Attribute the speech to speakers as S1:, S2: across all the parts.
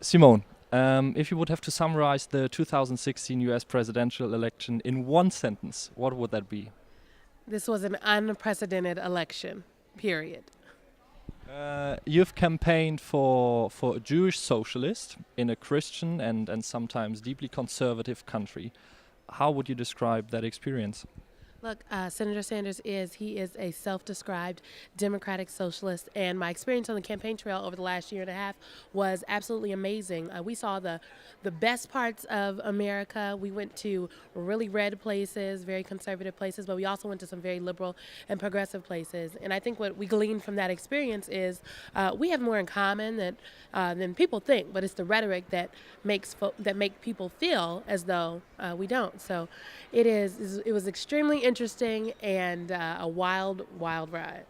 S1: Symone, if you would have to summarize the 2016 US presidential election in one sentence, what would that be?
S2: This was an unprecedented election, period.
S1: You've campaigned for a Jewish socialist in a Christian and sometimes deeply conservative country. How would you describe that experience?
S2: Look, Senator Sanders he is a self-described democratic socialist, and my experience on the campaign trail over the last year and a half was absolutely amazing. We saw the best parts of America. We went to really red places, very conservative places, but we also went to some very liberal and progressive places. And I think what we gleaned from that experience is we have more in common than people think, but it's the rhetoric that make people feel as though we don't. So it was extremely interesting and a wild ride.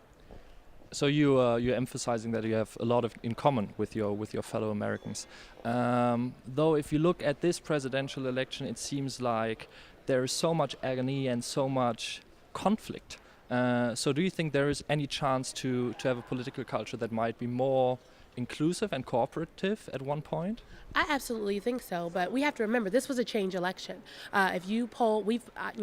S1: So you're emphasizing that you have a lot in common with your fellow Americans. Though if you look at this presidential election, it seems like there is so much agony and so much conflict. So do you think there is any chance to have a political culture that might be more inclusive and cooperative at one point?
S2: I absolutely think so, but we have to remember this was a change election. If you poll,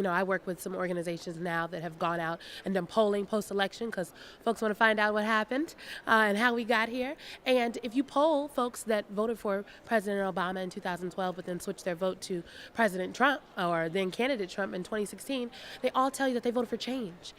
S2: I work with some organizations now that have gone out and done polling post-election because folks want to find out what happened and how we got here. And if you poll folks that voted for President Obama in 2012 but then switched their vote to President Trump or then candidate Trump in 2016, they all tell you that they voted for change.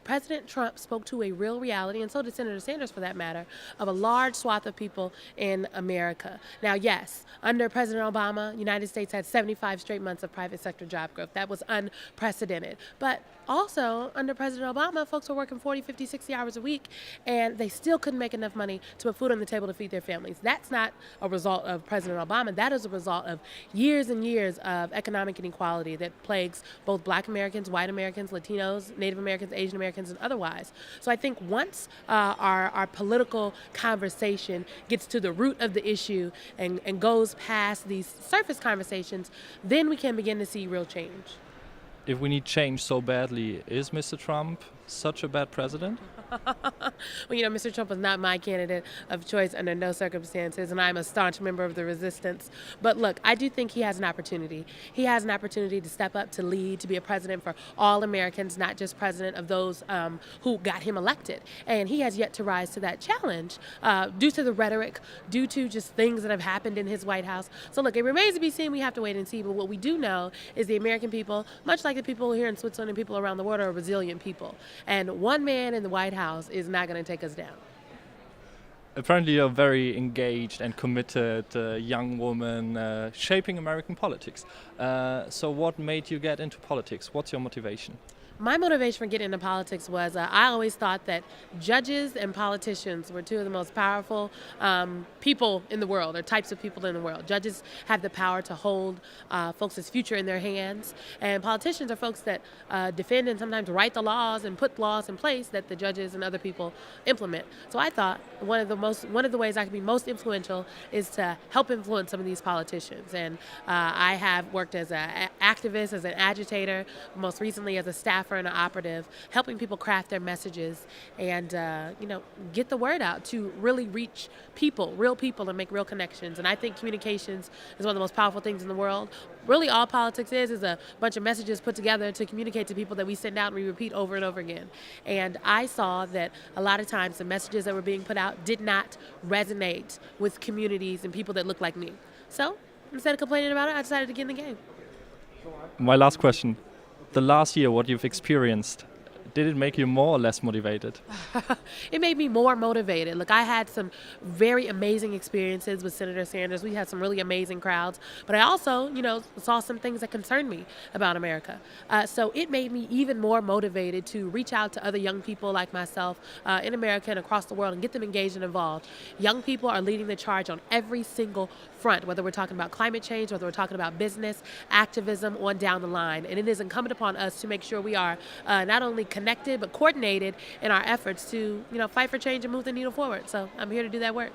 S2: President Trump spoke to a real reality, and so did Senator Sanders for that matter, of a large swath of people in America. Now, yes, under President Obama, the United States had 75 straight months of private sector job growth. That was unprecedented. But also, under President Obama, folks were working 40, 50, 60 hours a week, and they still couldn't make enough money to put food on the table to feed their families. That's not a result of President Obama. That is a result of years and years of economic inequality that plagues both Black Americans, white Americans, Latinos, Native Americans, Asian Americans, and otherwise. So I think once our political conversation gets to the root of the issue and goes past these surface conversations, then we can begin to see real change.
S1: If we need change so badly, is Mr. Trump such a bad president?
S2: Well, Mr. Trump was not my candidate of choice under no circumstances, and I'm a staunch member of the resistance. But look, I do think he has an opportunity. He has an opportunity to step up, to lead, to be a president for all Americans, not just president of those who got him elected. And he has yet to rise to that challenge due to the rhetoric, due to just things that have happened in his White House. So look, it remains to be seen. We have to wait and see. But what we do know is the American people, much like the people here in Switzerland and people around the world, are resilient people. And one man in the White House is not going to take us down.
S1: Apparently you're a very engaged and committed young woman shaping American politics. So what made you get into politics? What's your motivation?
S2: My motivation for getting into politics was I always thought that judges and politicians were two of the most powerful people in the world, or types of people in the world. Judges have the power to hold folks' future in their hands, and politicians are folks that defend and sometimes write the laws and put laws in place that the judges and other people implement. So I thought one of the ways I could be most influential is to help influence some of these politicians. And I have worked as an activist, as an agitator, most recently as a staffer and an operative, helping people craft their messages and get the word out to really reach people, real people, and make real connections. And I think communications is one of the most powerful things in the world. Really, all politics is a bunch of messages put together to communicate to people that we send out and we repeat over and over again. And I saw that a lot of times the messages that were being put out did not resonate with communities and people that look like me. So instead of complaining about it, I decided to get in the game.
S1: My last question. The last year, what you've experienced, did it make you more or less motivated?
S2: It made me more motivated. Look, I had some very amazing experiences with Senator Sanders. We had some really amazing crowds. But I also, saw some things that concerned me about America. So it made me even more motivated to reach out to other young people like myself in America and across the world and get them engaged and involved. Young people are leading the charge on every single front, whether we're talking about climate change, whether we're talking about business, activism, on down the line. And it is incumbent upon us to make sure we are not only connected but coordinated in our efforts to fight for change and move the needle forward. So I'm here to do that work.